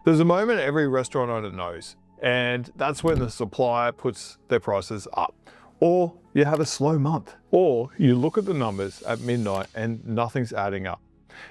There's a moment every restaurant owner knows, and that's when the supplier puts their prices up. Or you have a slow month. Or you look at the numbers at midnight and nothing's adding up.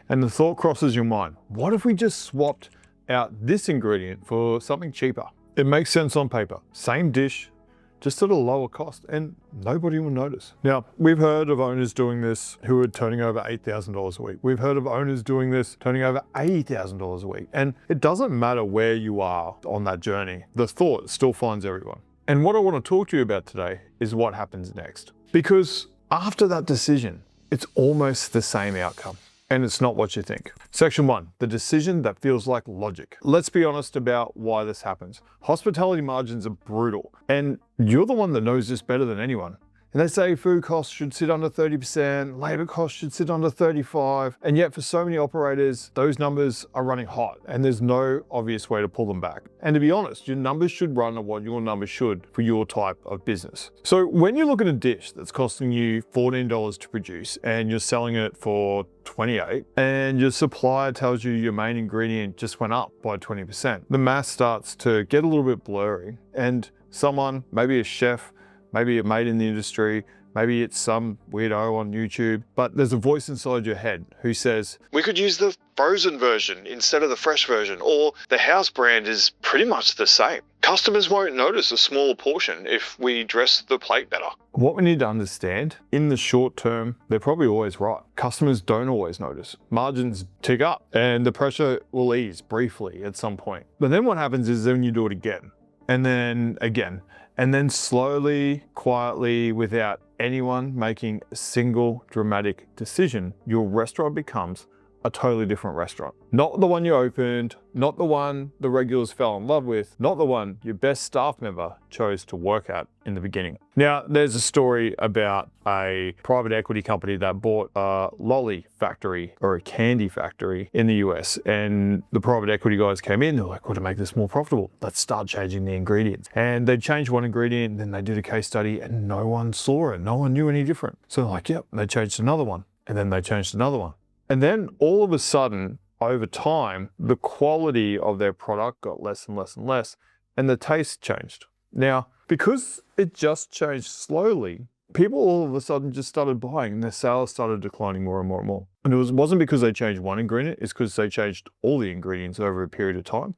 And the thought crosses your mind, what if we just swapped out this ingredient for something cheaper? It makes sense on paper. Same dish, just at a lower cost, and nobody will notice. Now, we've heard of owners doing this who are turning over $8,000 a week. We've heard of owners doing this turning over $80,000 a week. And it doesn't matter where you are on that journey. The thought still finds everyone. And what I want to talk to you about today is what happens next. Because after that decision, it's almost the same outcome. And it's not what you think. Section 1, the decision that feels like logic. Let's be honest about why this happens. Hospitality margins are brutal, and you're the one that knows this better than anyone. And they say food costs should sit under 30%, labor costs should sit under 35%, and yet for so many operators, those numbers are running hot, and there's no obvious way to pull them back. And to be honest, your numbers should run at what your numbers should for your type of business. So when you look at a dish that's costing you $14 to produce, and you're selling it for $28, and your supplier tells you your main ingredient just went up by 20%, the math starts to get a little bit blurry, and someone, maybe a chef, maybe a mate in the industry, maybe it's some weirdo on YouTube, but there's a voice inside your head who says, we could use the frozen version instead of the fresh version, or the house brand is pretty much the same. Customers won't notice a smaller portion if we dress the plate better. What we need to understand, in the short term, they're probably always right. Customers don't always notice. Margins tick up and the pressure will ease briefly at some point. But then what happens is then you do it again, and then again, and then slowly, quietly, without anyone making a single dramatic decision, your restaurant becomes a totally different restaurant. Not the one you opened, not the one the regulars fell in love with, not the one your best staff member chose to work at in the beginning. Now, there's a story about a private equity company that bought a lolly factory or a candy factory in the US. And the private equity guys came in, they're like, well, to make this more profitable, let's start changing the ingredients. And they changed one ingredient, then they did a case study and no one saw it. No one knew any different. So they're like, yep, and they changed another one. And then they changed another one. And then all of a sudden, over time, the quality of their product got less and less and less, and the taste changed. Now, because it just changed slowly, people all of a sudden just started buying and their sales started declining more and more and more. And it wasn't because they changed one ingredient, it's because they changed all the ingredients over a period of time.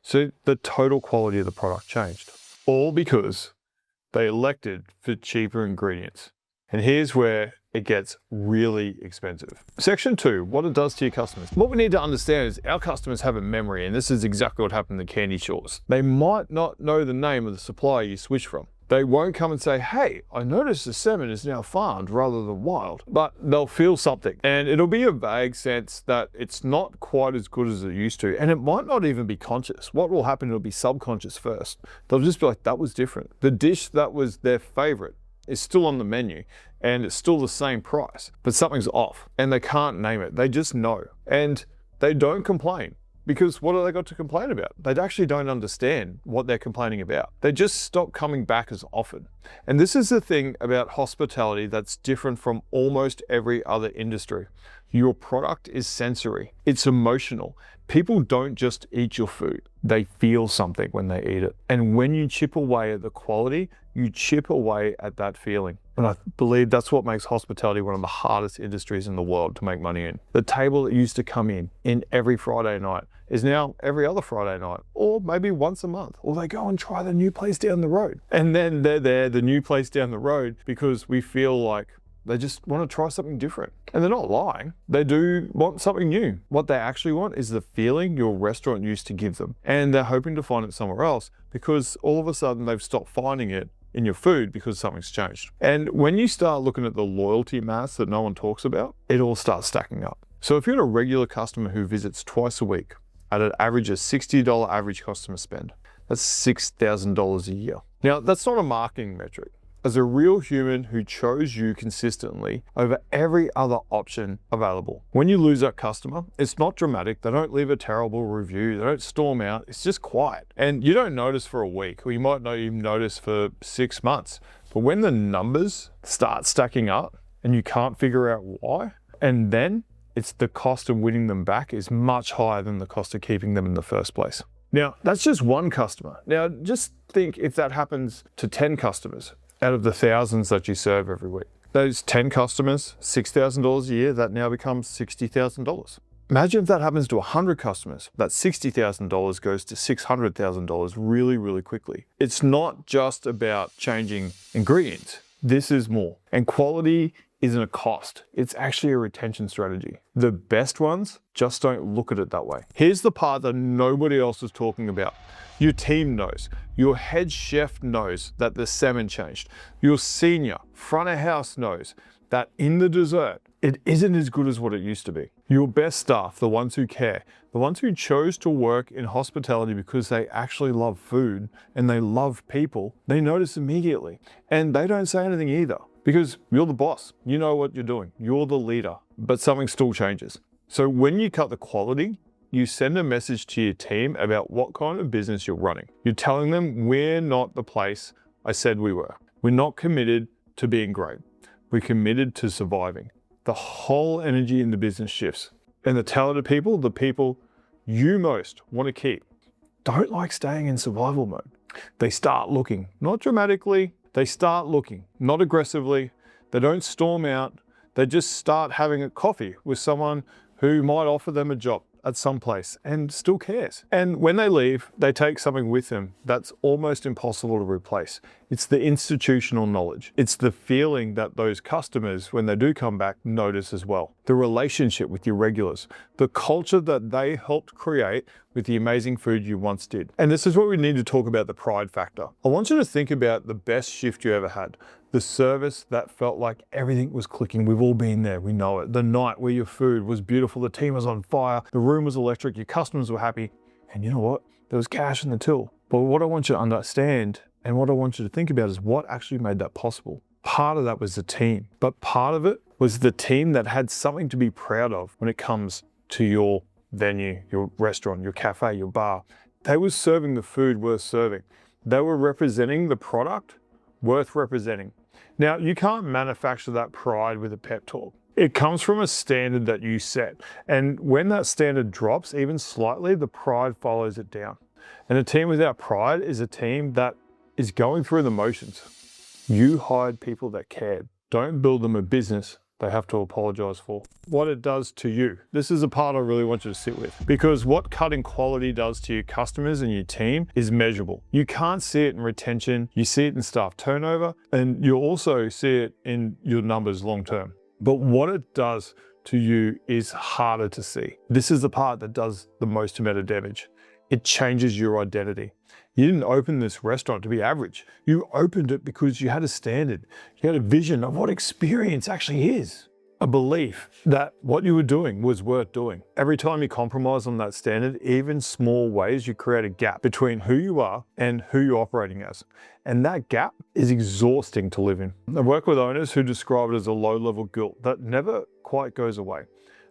So the total quality of the product changed. All because they elected for cheaper ingredients. And here's where it gets really expensive. Section 2, what it does to your customers. What we need to understand is our customers have a memory, and this is exactly what happened to Candy Shores. They might not know the name of the supplier you switch from. They won't come and say, hey, I noticed the salmon is now farmed rather than wild, but they'll feel something. And it'll be a vague sense that it's not quite as good as it used to. And it might not even be conscious. What will happen, it'll be subconscious first. They'll just be like, that was different. The dish that was their favorite is still on the menu and it's still the same price, but something's off and they can't name it. They just know, and they don't complain. Because what have they got to complain about? They actually don't understand what they're complaining about. They just stop coming back as often. And this is the thing about hospitality that's different from almost every other industry. Your product is sensory. It's emotional. People don't just eat your food. They feel something when they eat it. And when you chip away at the quality, you chip away at that feeling. And I believe that's what makes hospitality one of the hardest industries in the world to make money in. The table that used to come in every Friday night is now every other Friday night, or maybe once a month, or they go and try the new place down the road. And then they're there, the new place down the road, because we feel like they just want to try something different. And they're not lying. They do want something new. What they actually want is the feeling your restaurant used to give them. And they're hoping to find it somewhere else because all of a sudden they've stopped finding it in your food because something's changed. And when you start looking at the loyalty maths that no one talks about, it all starts stacking up. So if you're a regular customer who visits twice a week at an average of $60 average customer spend, that's $6,000 a year. Now, that's not a marketing metric. As a real human who chose you consistently over every other option available. When you lose that customer, it's not dramatic. They don't leave a terrible review. They don't storm out. It's just quiet. And you don't notice for a week, or you might not even notice for 6 months. But when the numbers start stacking up and you can't figure out why, and then It's the cost of winning them back is much higher than the cost of keeping them in the first place. Now, that's just one customer. Now, just think if that happens to 10 customers out of the thousands that you serve every week. Those 10 customers, $6,000 a year, that now becomes $60,000. Imagine if that happens to 100 customers, that $60,000 goes to $600,000 really, really quickly. It's not just about changing ingredients. This is more. And quality isn't a cost. It's actually a retention strategy. The best ones just don't look at it that way. Here's the part that nobody else is talking about. Your team knows. Your head chef knows that the salmon changed. Your senior front of house knows that in the dessert, it isn't as good as what it used to be. Your best staff, the ones who care, the ones who chose to work in hospitality because they actually love food and they love people, they notice immediately. And they don't say anything either because you're the boss. You know what you're doing. You're the leader, but something still changes. So when you cut the quality, you send a message to your team about what kind of business you're running. You're telling them we're not the place I said we were. We're not committed to being great. We're committed to surviving. The whole energy in the business shifts. And the talented people, the people you most want to keep, don't like staying in survival mode. They start looking, not dramatically, they start looking, not aggressively. They don't storm out. They just start having a coffee with someone who might offer them a job at some place and still cares. And when they leave, they take something with them that's almost impossible to replace. It's the institutional knowledge. It's the feeling that those customers, when they do come back, notice as well. The relationship with your regulars, the culture that they helped create with the amazing food you once did. And this is what we need to talk about, the pride factor. I want you to think about the best shift you ever had. The service that felt like everything was clicking. We've all been there, we know it. The night where your food was beautiful, the team was on fire, the room was electric, your customers were happy, and you know what? There was cash in the till. But what I want you to understand and what I want you to think about is what actually made that possible. Part of that was the team, but part of it was the team that had something to be proud of when it comes to your venue, your restaurant, your cafe, your bar. They were serving the food worth serving. They were representing the product worth representing. Now, you can't manufacture that pride with a pep talk. It comes from a standard that you set. And when that standard drops, even slightly, the pride follows it down. And a team without pride is a team that is going through the motions. You hired people that cared. Don't build them a business they have to apologize for. What it does to you. This is a part I really want you to sit with, because what cutting quality does to your customers and your team is measurable. You can't see it in retention, you see it in staff turnover, and you also see it in your numbers long term. But what it does to you is harder to see. This is the part that does the most amount of damage. It changes your identity. You didn't open this restaurant to be average. You opened it because you had a standard. You had a vision of what experience actually is. A belief that what you were doing was worth doing. Every time you compromise on that standard, even small ways, you create a gap between who you are and who you're operating as. And that gap is exhausting to live in. I work with owners who describe it as a low-level guilt that never quite goes away.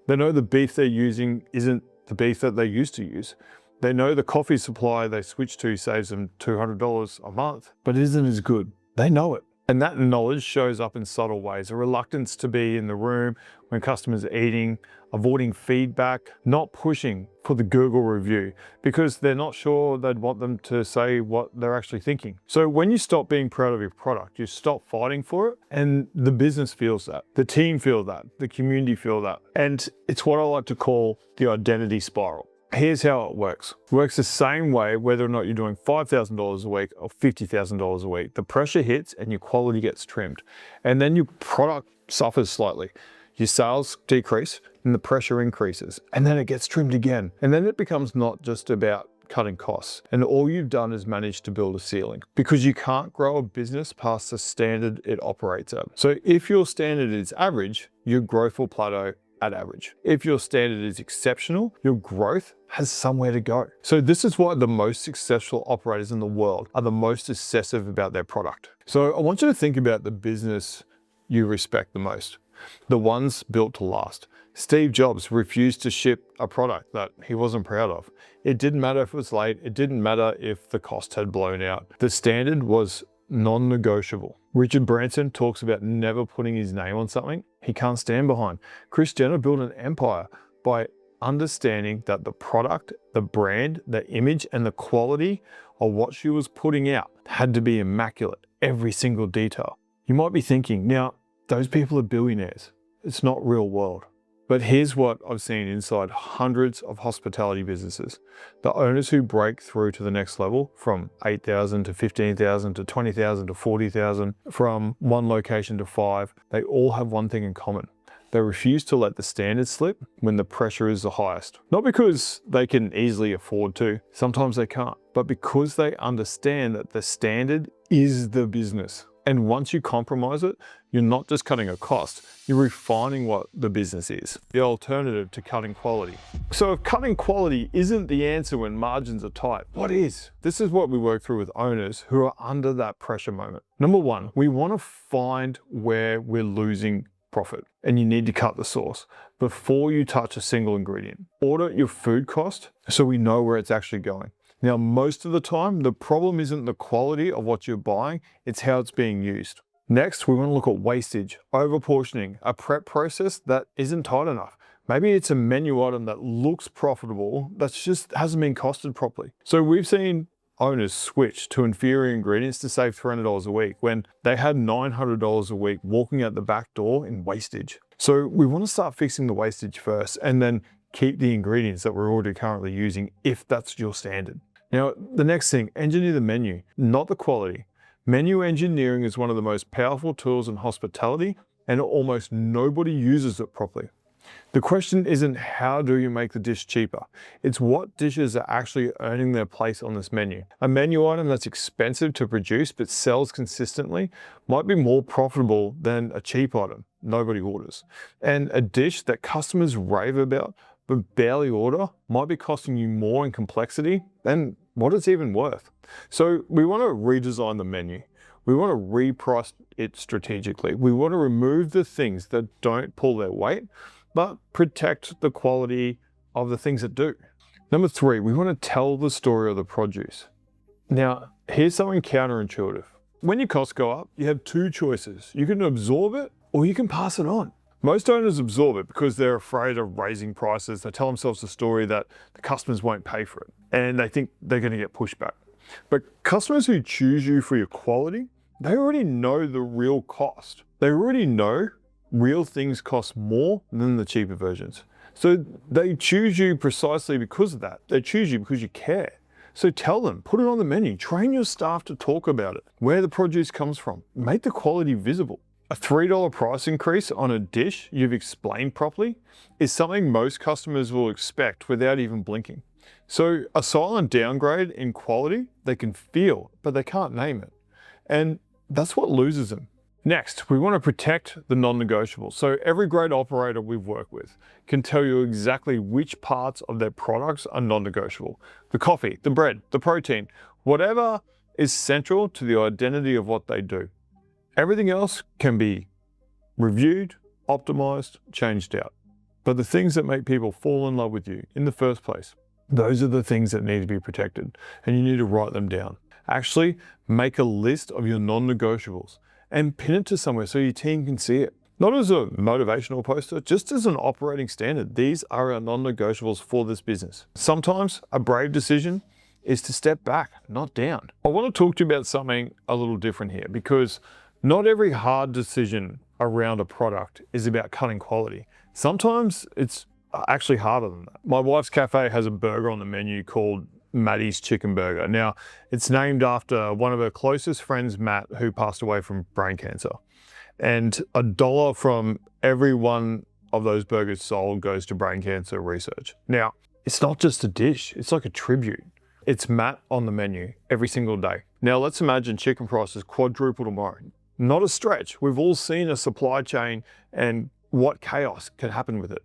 They know the beef they're using isn't the beef that they used to use. They know the coffee supply they switch to saves them $200 a month, but it isn't as good. They know it. And that knowledge shows up in subtle ways. A reluctance to be in the room when customers are eating, avoiding feedback, not pushing for the Google review because they're not sure they'd want them to say what they're actually thinking. So when you stop being proud of your product, you stop fighting for it, and the business feels that, the team feel that, the community feel that. And it's what I like to call the identity spiral. Here's how it works. It works the same way whether or not you're doing $5,000 a week or $50,000 a week. The pressure hits and your quality gets trimmed. And then your product suffers slightly. Your sales decrease and the pressure increases. And then it gets trimmed again. And then it becomes not just about cutting costs. And all you've done is managed to build a ceiling because you can't grow a business past the standard it operates at. So if your standard is average, your growth will plateau at average. If your standard is exceptional, your growth has somewhere to go. So this is why the most successful operators in the world are the most obsessive about their product. So I want you to think about the business you respect the most, the ones built to last. Steve Jobs refused to ship a product that he wasn't proud of. It didn't matter if it was late. It didn't matter if the cost had blown out. The standard was non-negotiable. Richard Branson talks about never putting his name on something he can't stand behind. Kris Jenner built an empire by understanding that the product, the brand, the image, and the quality of what she was putting out had to be immaculate, every single detail. You might be thinking, now, those people are billionaires. It's not real world. But here's what I've seen inside hundreds of hospitality businesses. The owners who break through to the next level, from 8,000 to 15,000 to 20,000 to 40,000, from one location to 5, they all have one thing in common. They refuse to let the standards slip when the pressure is the highest. Not because they can easily afford to, sometimes they can't, but because they understand that the standard is the business. And once you compromise it, you're not just cutting a cost, you're refining what the business is, the alternative to cutting quality. So if cutting quality isn't the answer when margins are tight, what is? This is what we work through with owners who are under that pressure moment. Number one, we want to find where we're losing profit, and you need to cut the source before you touch a single ingredient. Audit your food cost so we know where it's actually going. Now, most of the time, the problem isn't the quality of what you're buying, it's how it's being used. Next, we want to look at wastage, overportioning, a prep process that isn't tight enough. Maybe it's a menu item that looks profitable, that just hasn't been costed properly. So we've seen owners switch to inferior ingredients to save $300 a week when they had $900 a week walking out the back door in wastage. So we want to start fixing the wastage first and then keep the ingredients that we're already currently using if that's your standard. Now, the next thing, engineer the menu, not the quality. Menu engineering is one of the most powerful tools in hospitality, and almost nobody uses it properly. The question isn't how do you make the dish cheaper? It's what dishes are actually earning their place on this menu. A menu item that's expensive to produce but sells consistently might be more profitable than a cheap item nobody orders. And a dish that customers rave about but barely order might be costing you more in complexity than what it's even worth. So we want to redesign the menu. We want to reprice it strategically. We want to remove the things that don't pull their weight, but protect the quality of the things that do. Number three, we want to tell the story of the produce. Now, here's something counterintuitive. When your costs go up, you have two choices. You can absorb it or you can pass it on. Most owners absorb it because they're afraid of raising prices. They tell themselves a story that the customers won't pay for it, and they think they're going to get pushback. But customers who choose you for your quality, they already know the real cost. They already know real things cost more than the cheaper versions. So they choose you precisely because of that. They choose you because you care. So tell them, put it on the menu, train your staff to talk about it, where the produce comes from, make the quality visible. A $3 price increase on a dish you've explained properly is something most customers will expect without even blinking. So a silent downgrade in quality, they can feel, but they can't name it. And that's what loses them. Next, we want to protect the non-negotiables. So every great operator we've worked with can tell you exactly which parts of their products are non-negotiable. The coffee, the bread, the protein, whatever is central to the identity of what they do. Everything else can be reviewed, optimized, changed out. But the things that make people fall in love with you in the first place, those are the things that need to be protected, and you need to write them down. Actually, make a list of your non-negotiables and pin it to somewhere so your team can see it. Not as a motivational poster, just as an operating standard. These are our non-negotiables for this business. Sometimes a brave decision is to step back, not down. I want to talk to you about something a little different here, because not every hard decision around a product is about cutting quality. Sometimes it's actually harder than that. My wife's cafe has a burger on the menu called Maddie's Chicken Burger. Now, it's named after one of her closest friends, Matt, who passed away from brain cancer. And $1 from every one of those burgers sold goes to brain cancer research. Now, it's not just a dish, it's like a tribute. It's Matt on the menu every single day. Now, let's imagine chicken prices quadruple tomorrow. Not a stretch. We've all seen a supply chain and what chaos can happen with it.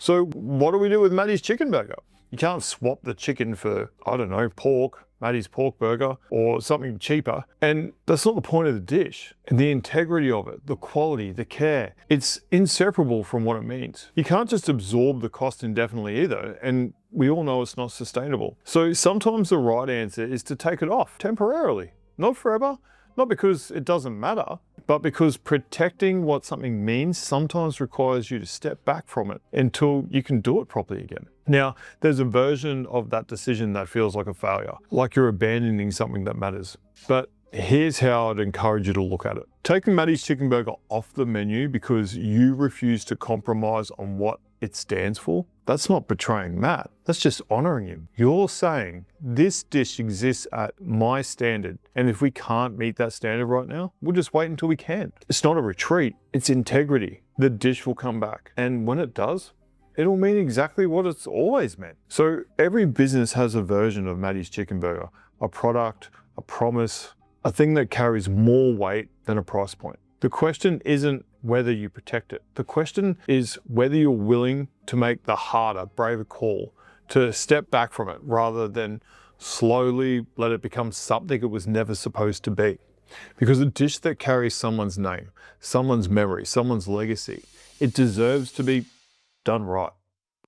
So what do we do with Maddie's Chicken Burger? You can't swap the chicken for, I don't know, pork, Maddie's pork burger, or something cheaper. And that's not the point of the dish. And the integrity of it, the quality, the care, it's inseparable from what it means. You can't just absorb the cost indefinitely either. And we all know it's not sustainable. So sometimes the right answer is to take it off temporarily, not forever, Not because it doesn't matter, but because protecting what something means sometimes requires you to step back from it until you can do it properly again. Now, there's a version of that decision that feels like a failure, like you're abandoning something that matters. But here's how I'd encourage you to look at it. Taking Maddie's Chicken Burger off the menu because you refuse to compromise on what it stands for, that's not betraying Matt, that's just honoring him. You're saying this dish exists at my standard, and if we can't meet that standard right now, we'll just wait until we can. It's not a retreat, it's integrity. The dish will come back, and when it does, it'll mean exactly what it's always meant. So every business has a version of Maddie's Chicken Burger, a product, a promise, a thing that carries more weight than a price point. The question isn't whether you protect it. The question is whether you're willing to make the harder, braver call to step back from it rather than slowly let it become something it was never supposed to be. Because a dish that carries someone's name, someone's memory, someone's legacy, it deserves to be done right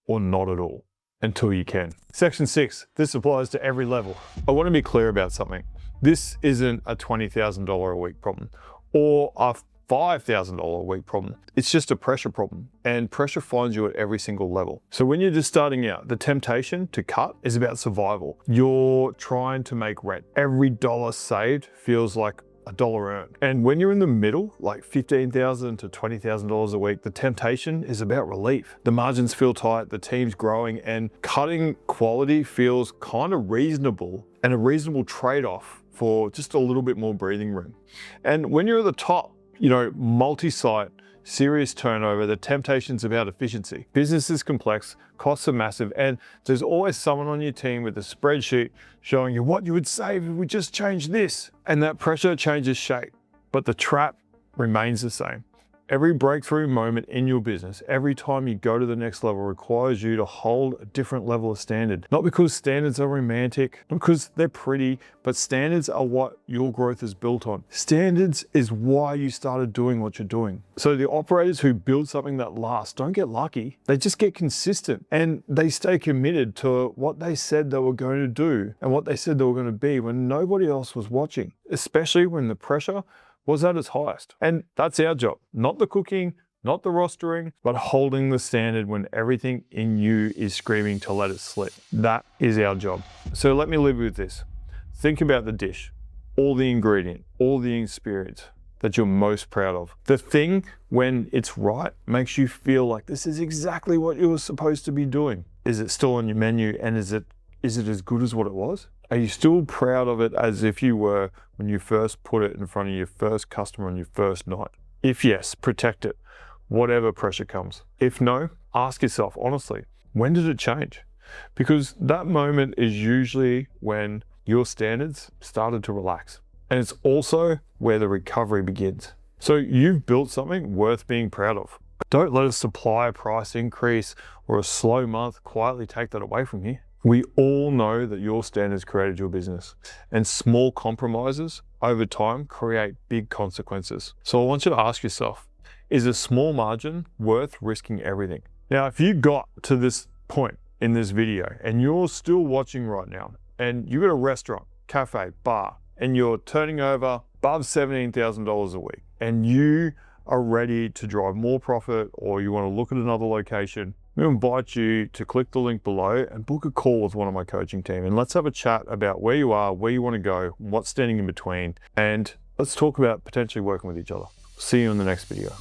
or not at all until you can. Section 6, this applies to every level. I want to be clear about something. This isn't a $20,000 a week problem or a $5,000 a week problem. It's just a pressure problem, and pressure finds you at every single level. So when you're just starting out, the temptation to cut is about survival. You're trying to make rent. Every dollar saved feels like a dollar earned. And when you're in the middle, like $15,000 to $20,000 a week, the temptation is about relief. The margins feel tight, the team's growing, and cutting quality feels kind of reasonable and a reasonable trade-off for just a little bit more breathing room. And when you're at the top, multi-site, serious turnover, the temptation's about efficiency. Business is complex, costs are massive, and there's always someone on your team with a spreadsheet showing you what you would save if we just changed this. And that pressure changes shape, but the trap remains the same. Every breakthrough moment in your business, every time you go to the next level, requires you to hold a different level of standard. Not because standards are romantic, not because they're pretty, but standards are what your growth is built on. Standards is why you started doing what you're doing. So the operators who build something that lasts don't get lucky. They just get consistent, and they stay committed to what they said they were going to do and what they said they were going to be when nobody else was watching, especially when the pressure was at its highest. And that's our job. Not the cooking, not the rostering, but holding the standard when everything in you is screaming to let it slip. That is our job. So let me leave you with this. Think about the dish, all the ingredient, all the experience that you're most proud of. The thing, when it's right, makes you feel like this is exactly what you were supposed to be doing. Is it still on your menu, and is it as good as what it was? Are you still proud of it as if you were when you first put it in front of your first customer on your first night? If yes, protect it, whatever pressure comes. If no, ask yourself honestly, when did it change? Because that moment is usually when your standards started to relax. And it's also where the recovery begins. So you've built something worth being proud of. Don't let a supplier price increase or a slow month quietly take that away from you. We all know that your standards created your business, and small compromises over time create big consequences. So I want you to ask yourself, is a small margin worth risking everything? Now, if you got to this point in this video and you're still watching right now, and you've got a restaurant, cafe, bar, and you're turning over above $17,000 a week, and you are ready to drive more profit, or you want to look at another location, we invite you to click the link below and book a call with one of my coaching team, and let's have a chat about where you are, where you want to go, what's standing in between, and let's talk about potentially working with each other. See you in the next video.